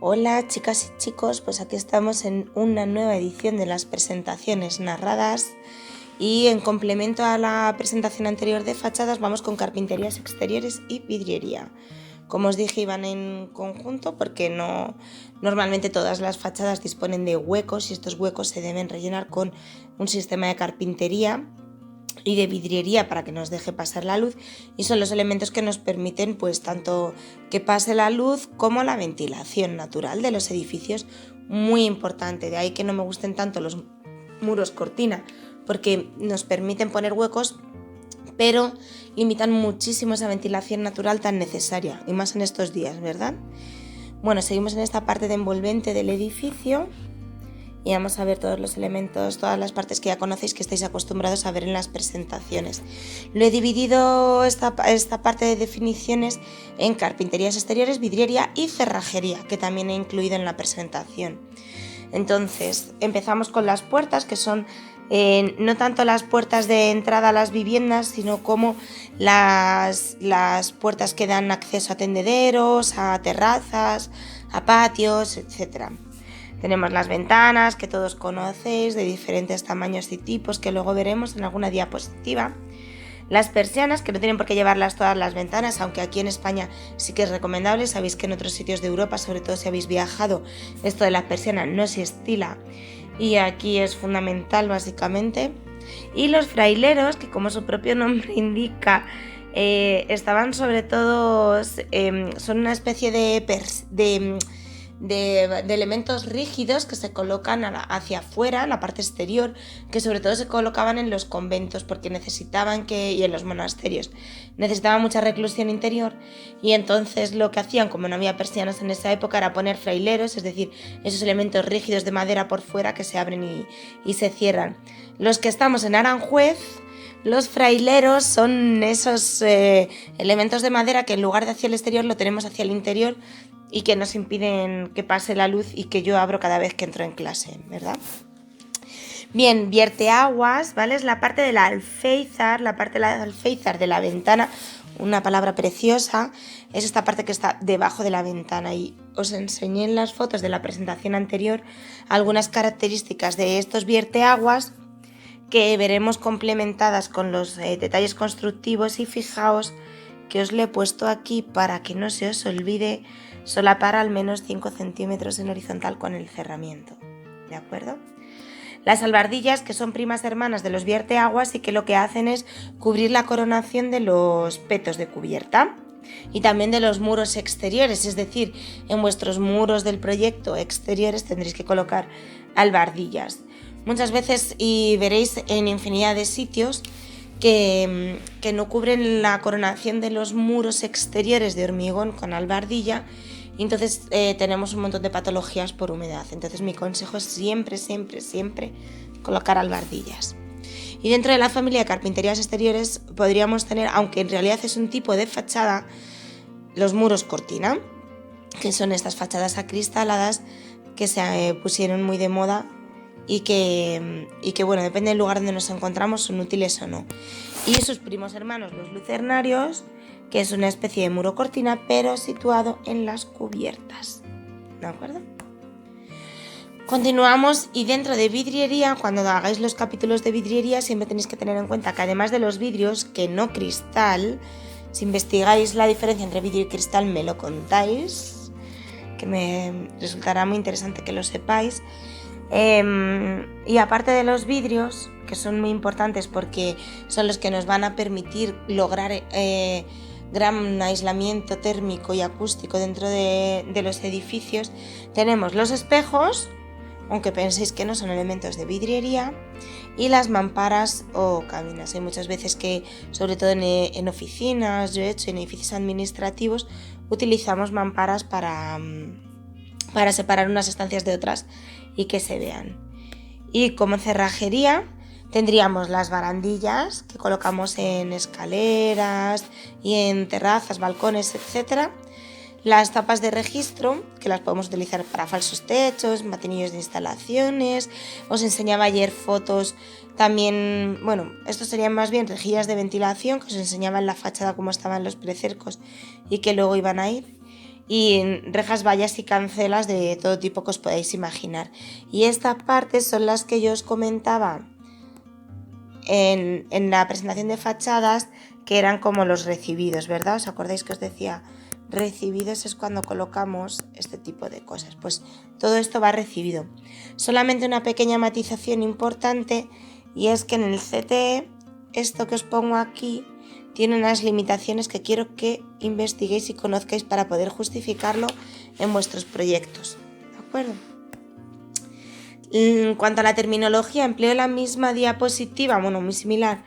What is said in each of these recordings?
Hola chicas y chicos, pues aquí estamos en una nueva edición de las presentaciones narradas y en complemento a la presentación anterior de fachadas vamos con carpinterías exteriores y vidriería. Como os dije, iban en conjunto porque normalmente todas las fachadas disponen de huecos y estos huecos se deben rellenar con un sistema de carpintería y de vidriería para que nos deje pasar la luz, y son los elementos que nos permiten pues tanto que pase la luz como la ventilación natural de los edificios, muy importante. De ahí que no me gusten tanto los muros cortina, porque nos permiten poner huecos pero limitan muchísimo esa ventilación natural tan necesaria, y más en estos días, ¿verdad? Bueno, seguimos en esta parte de envolvente del edificio y vamos a ver todos los elementos, todas las partes que ya conocéis, que estáis acostumbrados a ver en las presentaciones. Lo he dividido esta parte de definiciones en carpinterías exteriores, vidriería y cerrajería, que también he incluido en la presentación. Entonces, empezamos con las puertas, que son no tanto las puertas de entrada a las viviendas, sino como las puertas que dan acceso a tendederos, a terrazas, a patios, etc. Tenemos las ventanas, que todos conocéis, de diferentes tamaños y tipos, que luego veremos en alguna diapositiva. Las persianas, que no tienen por qué llevarlas todas las ventanas, aunque aquí en España sí que es recomendable. Sabéis que en otros sitios de Europa, sobre todo si habéis viajado, esto de la persiana no se estila y aquí es fundamental básicamente. Y los fraileros, que como su propio nombre indica, estaban sobre todo, son una especie de elementos rígidos que se colocan hacia afuera, en la parte exterior, que sobre todo se colocaban en los conventos porque y en los monasterios necesitaban mucha reclusión interior, y entonces lo que hacían, como no había persianas en esa época, era poner fraileros, es decir, esos elementos rígidos de madera por fuera que se abren y se cierran. Los que estamos en Aranjuez, los fraileros son esos elementos de madera que en lugar de hacia el exterior lo tenemos hacia el interior y que nos impiden que pase la luz y que yo abro cada vez que entro en clase, ¿verdad? Bien, vierteaguas, ¿vale? Es la parte del alféizar, de la ventana, una palabra preciosa, es esta parte que está debajo de la ventana, y os enseñé en las fotos de la presentación anterior algunas características de estos vierteaguas que veremos complementadas con los detalles constructivos, y fijaos que os le he puesto aquí para que no se os olvide solapar al menos 5 centímetros en horizontal con el cerramiento, ¿de acuerdo? Las albardillas, que son primas hermanas de los vierteaguas y que lo que hacen es cubrir la coronación de los petos de cubierta y también de los muros exteriores, es decir, en vuestros muros del proyecto exteriores tendréis que colocar albardillas. Muchas veces, y veréis en infinidad de sitios, que no cubren la coronación de los muros exteriores de hormigón con albardilla, y entonces tenemos un montón de patologías por humedad. Entonces mi consejo es siempre colocar albardillas. Y dentro de la familia de carpinterías exteriores podríamos tener, aunque en realidad es un tipo de fachada, los muros cortina, que son estas fachadas acristaladas que se pusieron muy de moda y que bueno, depende del lugar donde nos encontramos, son útiles o no. Y sus primos hermanos, los lucernarios, que es una especie de muro cortina pero situado en las cubiertas, ¿de acuerdo? Continuamos, y dentro de vidriería, cuando hagáis los capítulos de vidriería siempre tenéis que tener en cuenta que además de los vidrios que no cristal, si investigáis la diferencia entre vidrio y cristal me lo contáis, que me resultará muy interesante que lo sepáis. Y aparte de los vidrios, que son muy importantes porque son los que nos van a permitir lograr gran aislamiento térmico y acústico dentro de los edificios, tenemos los espejos, aunque penséis que no son elementos de vidriería, y las mamparas o cabinas. Hay muchas veces que, sobre todo en oficinas, yo he hecho en edificios administrativos, utilizamos mamparas para separar unas estancias de otras y que se vean. Y como cerrajería tendríamos las barandillas que colocamos en escaleras y en terrazas, balcones, etc. Las tapas de registro, que las podemos utilizar para falsos techos, matinillos de instalaciones. Os enseñaba ayer fotos también, bueno, estos serían más bien rejillas de ventilación, que os enseñaba en la fachada cómo estaban los precercos y que luego iban a ir. y rejas, vallas y cancelas de todo tipo que os podáis imaginar. Y estas partes son las que yo os comentaba en la presentación de fachadas, que eran como los recibidos, ¿verdad? ¿Os acordáis que os decía? Recibidos es cuando colocamos este tipo de cosas. Pues todo esto va recibido. Solamente una pequeña matización importante, y es que en el CTE, esto que os pongo aquí, tiene unas limitaciones que quiero que investiguéis y conozcáis para poder justificarlo en vuestros proyectos. ¿De acuerdo? En cuanto a la terminología, empleo la misma diapositiva, bueno, muy similar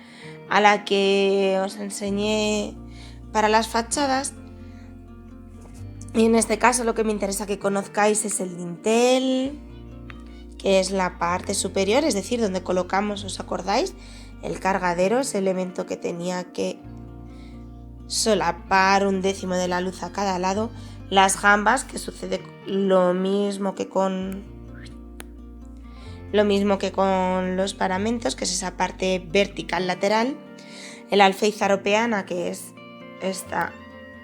a la que os enseñé para las fachadas. Y en este caso lo que me interesa que conozcáis es el dintel, que es la parte superior, es decir, donde colocamos, ¿os acordáis? El cargadero, ese elemento que tenía que solapar 1/10 de la luz a cada lado. Las jambas, que sucede lo mismo que con los paramentos, que es esa parte vertical lateral. El alféizar o peana, que es esta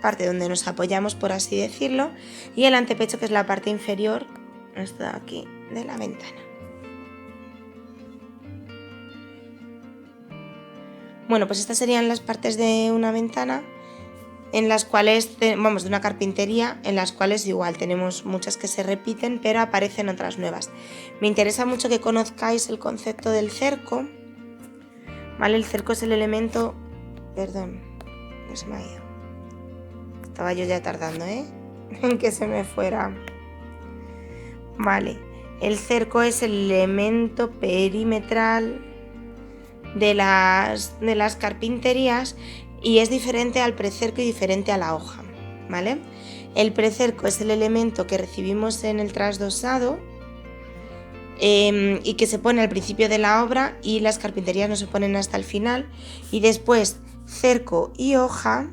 parte donde nos apoyamos, por así decirlo. Y el antepecho, que es la parte inferior, esto de aquí, de la ventana. Bueno, pues estas serían las partes de una ventana, en las cuales, de una carpintería, en las cuales igual tenemos muchas que se repiten, pero aparecen otras nuevas. Me interesa mucho que conozcáis el concepto del cerco, ¿vale? El cerco es el elemento... Perdón, que se me ha ido. Estaba yo ya tardando, en que se me fuera. Vale, el cerco es el elemento perimetral de las carpinterías, y es diferente al precerco y diferente a la hoja, ¿vale? El precerco es el elemento que recibimos en el trasdosado y que se pone al principio de la obra, y las carpinterías no se ponen hasta el final, y después cerco y hoja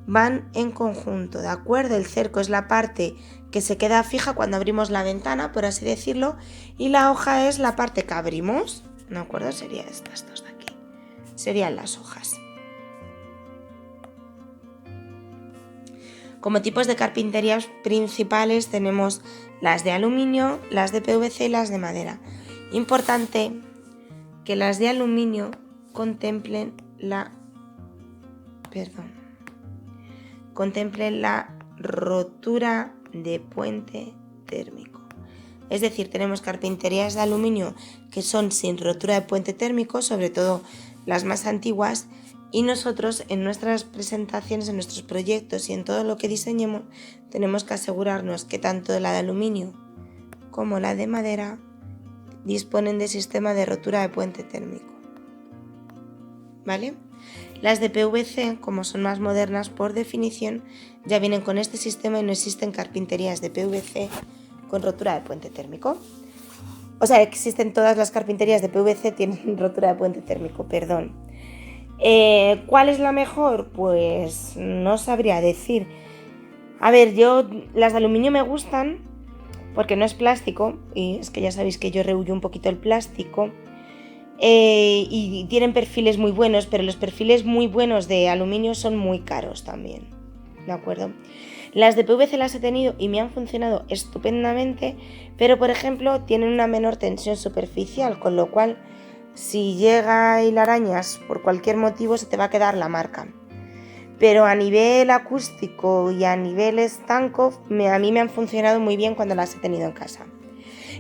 van en conjunto, ¿de acuerdo? El cerco es la parte que se queda fija cuando abrimos la ventana, por así decirlo, y la hoja es la parte que abrimos, ¿de acuerdo? Serían estas dos de aquí, serían las hojas. Como tipos de carpinterías principales tenemos las de aluminio, las de PVC y las de madera. Importante que las de aluminio contemplen la rotura de puente térmico. Es decir, tenemos carpinterías de aluminio que son sin rotura de puente térmico, sobre todo las más antiguas, y nosotros en nuestras presentaciones, en nuestros proyectos y en todo lo que diseñemos, tenemos que asegurarnos que tanto la de aluminio como la de madera disponen de sistema de rotura de puente térmico, ¿vale? Las de PVC, como son más modernas por definición, ya vienen con este sistema y no existen carpinterías de PVC con rotura de puente térmico. O sea, existen todas las carpinterías de PVC tienen rotura de puente térmico, perdón. ¿Cuál es la mejor? Pues no sabría decir. A ver, las de aluminio me gustan porque no es plástico, y es que ya sabéis que yo rehuyo un poquito el plástico, y tienen perfiles muy buenos, pero los perfiles muy buenos de aluminio son muy caros también, ¿de acuerdo? Las de PVC las he tenido y me han funcionado estupendamente, pero por ejemplo tienen una menor tensión superficial, con lo cual si llega y la arañas por cualquier motivo se te va a quedar la marca. Pero a nivel acústico y a nivel estanco, a mí me han funcionado muy bien cuando las he tenido en casa.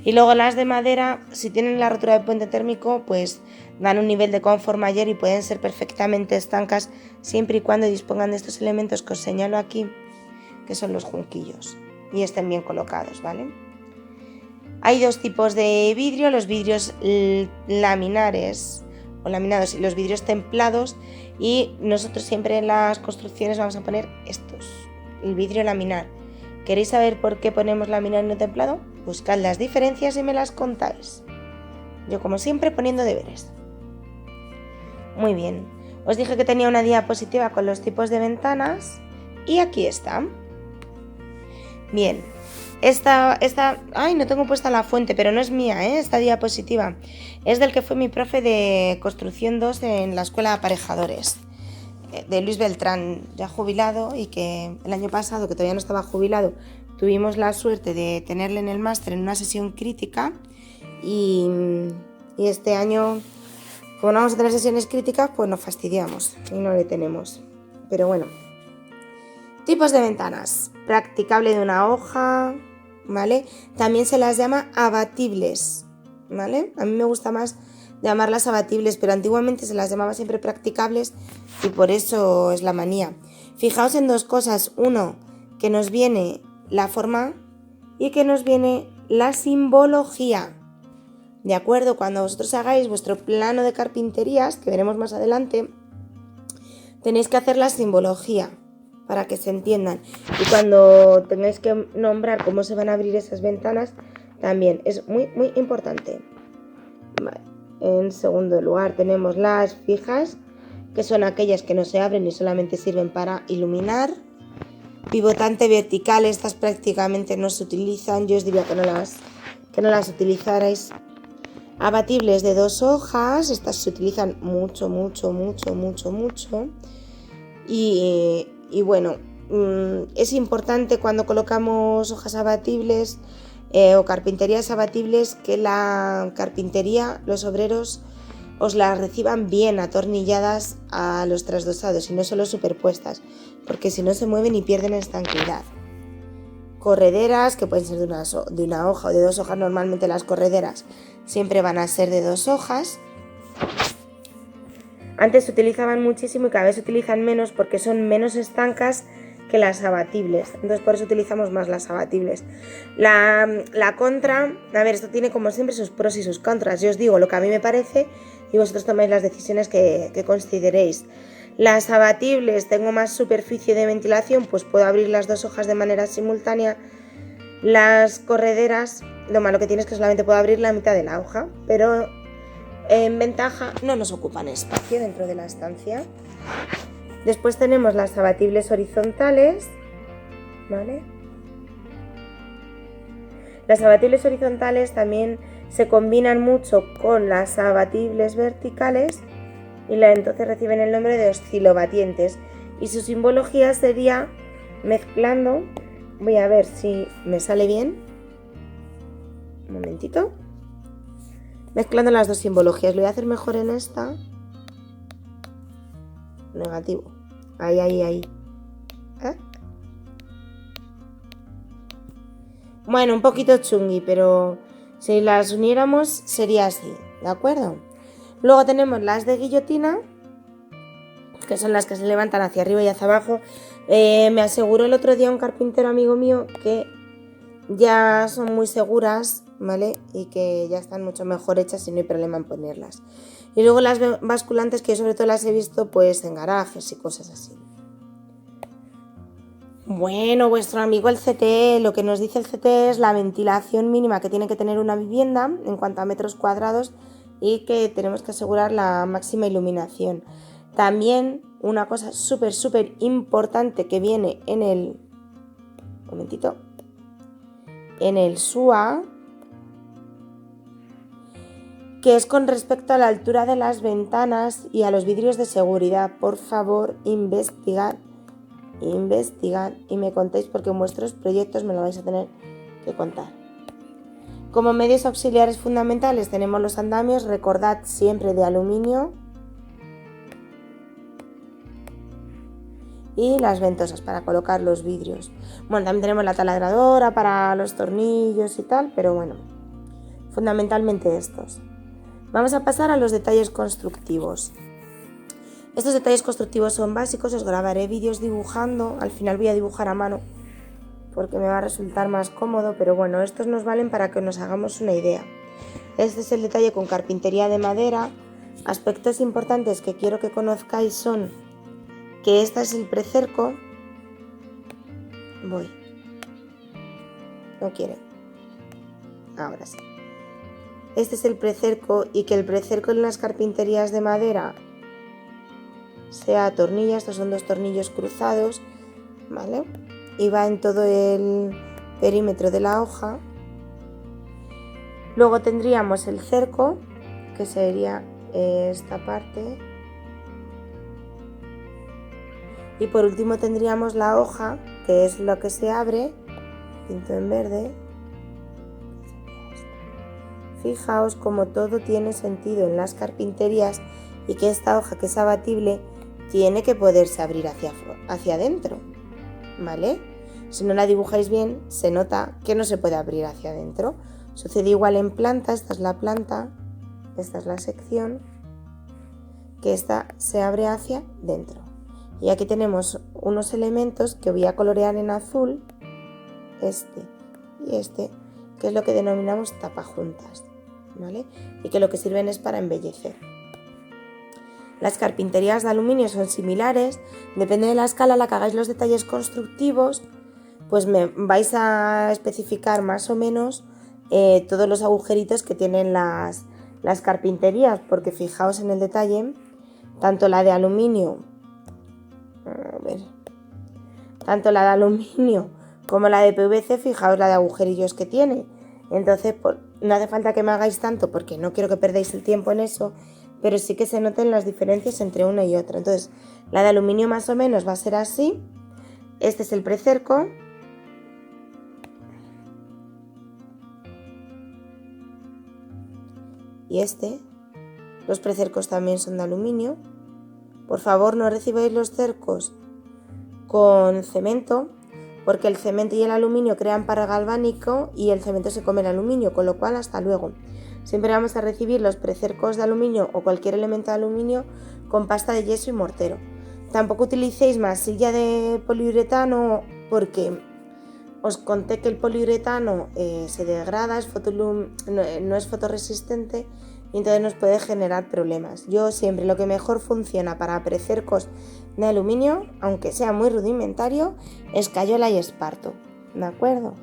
Y luego las de madera, si tienen la rotura de puente térmico, pues dan un nivel de confort mayor y pueden ser perfectamente estancas siempre y cuando dispongan de estos elementos que os señalo aquí, que son los junquillos, y estén bien colocados, ¿vale? Hay dos tipos de vidrio, los vidrios laminares o laminados y los vidrios templados, y nosotros siempre en las construcciones vamos a poner estos, el vidrio laminar. ¿Queréis saber por qué ponemos laminar y no templado? Buscad las diferencias y me las contáis. Yo, como siempre, poniendo deberes. Muy bien, os dije que tenía una diapositiva con los tipos de ventanas y aquí está. Bien, esta, no tengo puesta la fuente, pero no es mía, esta diapositiva. Es del que fue mi profe de construcción 2 en la escuela de aparejadores. de Luis Beltrán, ya jubilado, y que el año pasado, que todavía no estaba jubilado, tuvimos la suerte de tenerle en el máster en una sesión crítica y este año, como no vamos a tener sesiones críticas, pues nos fastidiamos y no le tenemos. Pero bueno. Tipos de ventanas. Practicable de una hoja, ¿vale? También se las llama abatibles, ¿vale? A mí me gusta más llamarlas abatibles, pero antiguamente se las llamaba siempre practicables y por eso es la manía. Fijaos en dos cosas. Uno, que nos viene la forma y que nos viene la simbología. ¿De acuerdo? Cuando vosotros hagáis vuestro plano de carpinterías, que veremos más adelante, tenéis que hacer la simbología para que se entiendan. Y cuando tengáis que nombrar cómo se van a abrir esas ventanas, también es muy, muy importante. Vale. En segundo lugar tenemos las fijas, que son aquellas que no se abren y solamente sirven para iluminar. Pivotante vertical, estas prácticamente no se utilizan, yo os diría que no las utilizarais. Abatibles de 2 hojas, estas se utilizan mucho. Y bueno, es importante cuando colocamos hojas abatibles o carpinterías abatibles que la carpintería, los obreros, os las reciban bien atornilladas a los trasdosados y no solo superpuestas, porque si no se mueven y pierden estanqueidad. Correderas, que pueden ser de una hoja o de 2 hojas, normalmente las correderas siempre van a ser de 2 hojas. Antes se utilizaban muchísimo y cada vez se utilizan menos porque son menos estancas que las abatibles. Entonces por eso utilizamos más las abatibles. La contra, a ver, esto tiene como siempre sus pros y sus contras. Yo os digo lo que a mí me parece y vosotros tomáis las decisiones que consideréis. Las abatibles, tengo más superficie de ventilación, pues puedo abrir las 2 hojas de manera simultánea. Las correderas, lo malo que tiene es que solamente puedo abrir la mitad de la hoja, pero en ventaja no nos ocupan espacio dentro de la estancia. Después tenemos las abatibles horizontales, ¿vale? Las abatibles horizontales también se combinan mucho con las abatibles verticales y entonces reciben el nombre de oscilobatientes y su simbología sería mezclando, voy a ver si me sale bien, un momentito, mezclando las dos simbologías. Lo voy a hacer mejor en esta, negativo, ahí. Bueno, un poquito chungui, pero si las uniéramos sería así, ¿de acuerdo? Luego tenemos las de guillotina, que son las que se levantan hacia arriba y hacia abajo. Me aseguró el otro día un carpintero amigo mío que ya son muy seguras, ¿vale? Y que ya están mucho mejor hechas y no hay problema en ponerlas. Y luego las basculantes, que yo sobre todo las he visto pues en garajes y cosas así. Bueno, vuestro amigo el CTE, lo que nos dice el CTE es la ventilación mínima que tiene que tener una vivienda en cuanto a metros cuadrados y que tenemos que asegurar la máxima iluminación. También una cosa súper importante que viene en el SUA, que es con respecto a la altura de las ventanas y a los vidrios de seguridad. Por favor, investigad y me contéis, porque en vuestros proyectos me lo vais a tener que contar. Como medios auxiliares fundamentales tenemos los andamios, recordad siempre de aluminio, y las ventosas para colocar los vidrios. Bueno, también tenemos la taladradora para los tornillos y tal, pero bueno, fundamentalmente estos. Vamos a pasar a los detalles constructivos. Estos detalles constructivos son básicos, os grabaré vídeos dibujando, al final voy a dibujar a mano porque me va a resultar más cómodo, pero bueno, estos nos valen para que nos hagamos una idea. Este es el detalle con carpintería de madera. Aspectos importantes que quiero que conozcáis son que este es el precerco. No quiere. Ahora sí. Este es el precerco y que el precerco en las carpinterías de madera sea tornilla. Estos son 2 tornillos cruzados, ¿vale? Y va en todo el perímetro de la hoja. Luego tendríamos el cerco, que sería esta parte. Y por último tendríamos la hoja, que es lo que se abre, pinto en verde. Fijaos como todo tiene sentido en las carpinterías y que esta hoja, que es abatible, tiene que poderse abrir hacia adentro, ¿vale? Si no la dibujáis bien, se nota que no se puede abrir hacia adentro. Sucede igual en planta. Esta es la planta, esta es la sección, que esta se abre hacia dentro. Y aquí tenemos unos elementos que voy a colorear en azul, este y este, que es lo que denominamos tapajuntas, ¿vale? Y que lo que sirven es para embellecer. Las carpinterías de aluminio son similares, depende de la escala a la que hagáis los detalles constructivos, pues me vais a especificar más o menos todos los agujeritos que tienen las carpinterías, porque fijaos en el detalle, tanto la de aluminio, como la de PVC, fijaos la de agujerillos que tiene. Entonces, no hace falta que me hagáis tanto porque no quiero que perdáis el tiempo en eso, pero sí que se noten las diferencias entre una y otra. Entonces, la de aluminio más o menos va a ser así. Este es el precerco. Y los precercos también son de aluminio. Por favor, no recibáis los cercos con cemento, porque el cemento y el aluminio crean paragalvánico y el cemento se come el aluminio, con lo cual hasta luego. Siempre vamos a recibir los precercos de aluminio o cualquier elemento de aluminio con pasta de yeso y mortero. Tampoco utilicéis masilla de poliuretano porque os conté que el poliuretano se degrada, no es fotorresistente y entonces nos puede generar problemas. Yo siempre lo que mejor funciona para precercos de aluminio, aunque sea muy rudimentario, es cayola y esparto, ¿de acuerdo?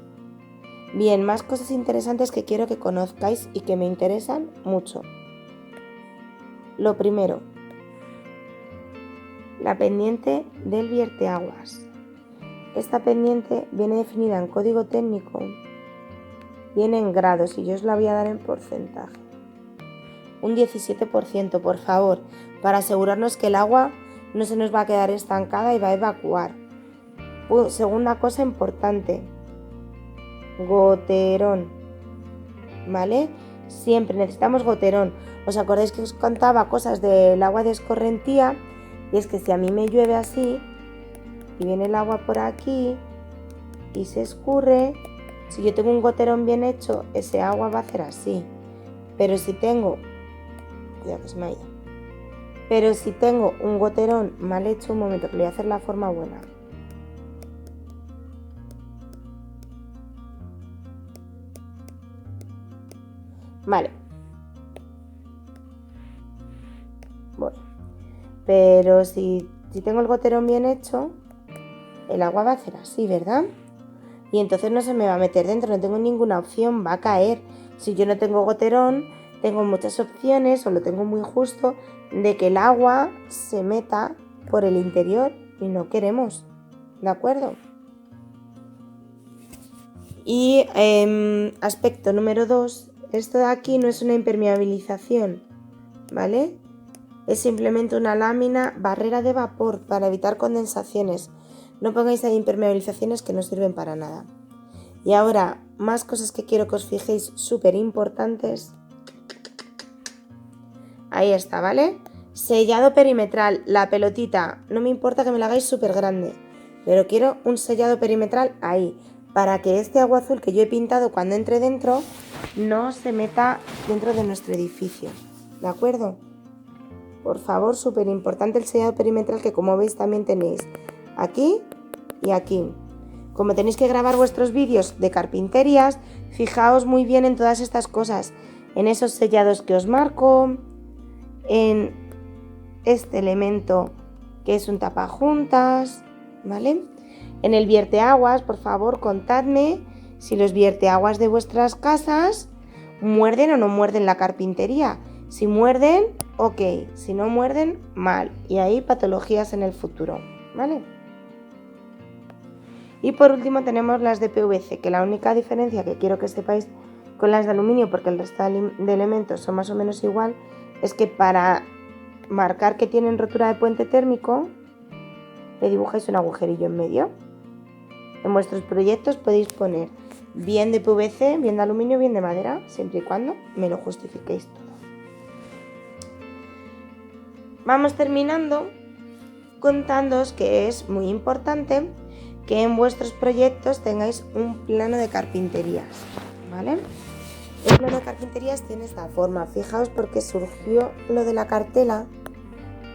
Bien, más cosas interesantes que quiero que conozcáis y que me interesan mucho. Lo primero, la pendiente del vierteaguas. Esta pendiente viene definida en código técnico, viene en grados y yo os la voy a dar en porcentaje. Un 17%, por favor, para asegurarnos que el agua no se nos va a quedar estancada y va a evacuar. Segunda cosa importante, goterón, ¿vale? Siempre necesitamos goterón. ¿Os acordáis que os contaba cosas del agua de escorrentía? Y es que si a mí me llueve así y viene el agua por aquí y se escurre, si yo tengo un goterón bien hecho, ese agua va a hacer así. Pero si tengo... Cuidado que se me ha ido. Pero si tengo un goterón mal hecho, un momento, que le voy a hacer la forma buena. Vale. Voy. Pero si tengo el goterón bien hecho, el agua va a hacer así, ¿verdad? Y entonces no se me va a meter dentro, no tengo ninguna opción, va a caer. Si yo no tengo goterón, tengo muchas opciones, o lo tengo muy justo, de que el agua se meta por el interior y no queremos, ¿de acuerdo? Y aspecto número 2, esto de aquí no es una impermeabilización, ¿vale? Es simplemente una lámina barrera de vapor para evitar condensaciones. No pongáis ahí impermeabilizaciones que no sirven para nada. Y ahora, más cosas que quiero que os fijéis súper importantes. Ahí está, ¿vale? Sellado perimetral, la pelotita. No me importa que me la hagáis súper grande, pero quiero un sellado perimetral ahí, para que este agua azul que yo he pintado cuando entre dentro no se meta dentro de nuestro edificio, ¿de acuerdo? Por favor, súper importante el sellado perimetral, que como veis también tenéis aquí y aquí. Como tenéis que grabar vuestros vídeos de carpinterías, fijaos muy bien en todas estas cosas, en esos sellados que os marco, en este elemento que es un tapajuntas, ¿vale? En el vierteaguas, por favor, contadme si los vierteaguas de vuestras casas muerden o no muerden la carpintería. Si muerden, ok. Si no muerden, mal. Y hay patologías en el futuro, ¿vale? Y por último tenemos las de PVC, que la única diferencia que quiero que sepáis con las de aluminio, porque el resto de elementos son más o menos igual, es que para marcar que tienen rotura de puente térmico, le dibujáis un agujerillo en medio. En vuestros proyectos podéis poner bien de PVC, bien de aluminio, bien de madera, siempre y cuando me lo justifiquéis todo. Vamos terminando contándoos que es muy importante que en vuestros proyectos tengáis un plano de carpinterías, ¿vale? El plano de carpinterías tiene esta forma, fijaos porque surgió lo de la cartela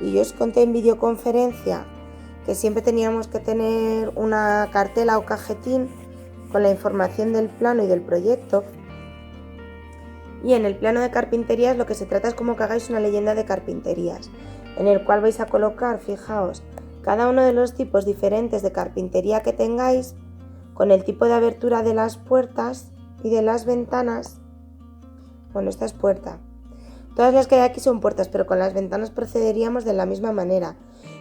y yo os conté en videoconferencia que siempre teníamos que tener una cartela o cajetín con la información del plano y del proyecto. Y en el plano de carpinterías lo que se trata es como que hagáis una leyenda de carpinterías, en el cual vais a colocar, fijaos, cada uno de los tipos diferentes de carpintería que tengáis, con el tipo de abertura de las puertas y de las ventanas. Bueno, esta es puerta. Todas las que hay aquí son puertas, pero con las ventanas procederíamos de la misma manera.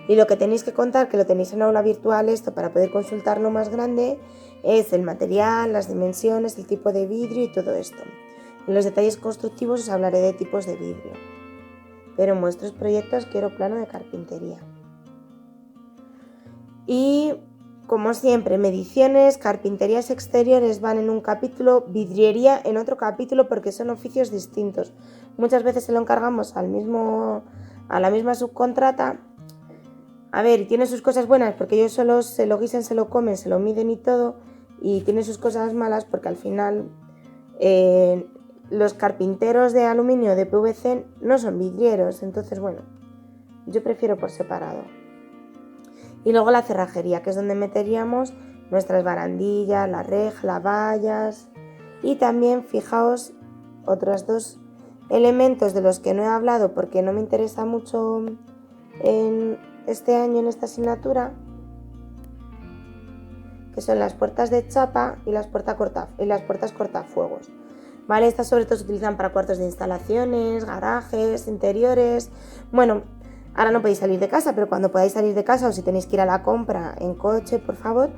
Y lo que tenéis que contar, que lo tenéis en aula virtual, esto para poder consultarlo más grande, es el material, las dimensiones, el tipo de vidrio y todo esto. En los detalles constructivos os hablaré de tipos de vidrio. Pero en vuestros proyectos quiero plano de carpintería. Y como siempre, mediciones, carpinterías exteriores van en un capítulo, vidriería en otro capítulo porque son oficios distintos. Muchas veces se lo encargamos a la misma subcontrata. A ver, tiene sus cosas buenas porque ellos solo se lo guisan, se lo comen, se lo miden y todo. Y tiene sus cosas malas porque al final los carpinteros de aluminio de PVC no son vidrieros. Entonces, bueno, yo prefiero por separado. Y luego la cerrajería, que es donde meteríamos nuestras barandillas, la reja, las vallas. Y también, fijaos, otros dos elementos de los que no he hablado porque no me interesa mucho en este año en esta asignatura, que son las puertas de chapa y las puertas cortafuegos. ¿Vale? Estas sobre todo se utilizan para cuartos de instalaciones, garajes, interiores. Bueno, ahora no podéis salir de casa, pero cuando podáis salir de casa o si tenéis que ir a la compra en coche, por favor,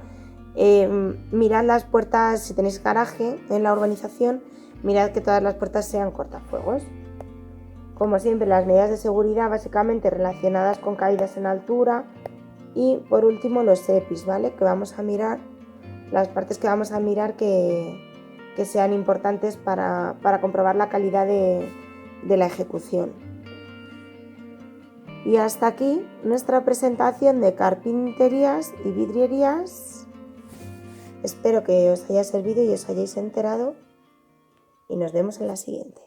mirad las puertas, si tenéis garaje en la urbanización, mirad que todas las puertas sean cortafuegos. Como siempre, las medidas de seguridad básicamente relacionadas con caídas en altura y por último los EPIs, ¿vale? Que vamos a mirar, las partes que vamos a mirar que sean importantes para comprobar la calidad de la ejecución. Y hasta aquí nuestra presentación de carpinterías y vidrierías. Espero que os haya servido y os hayáis enterado y nos vemos en la siguiente.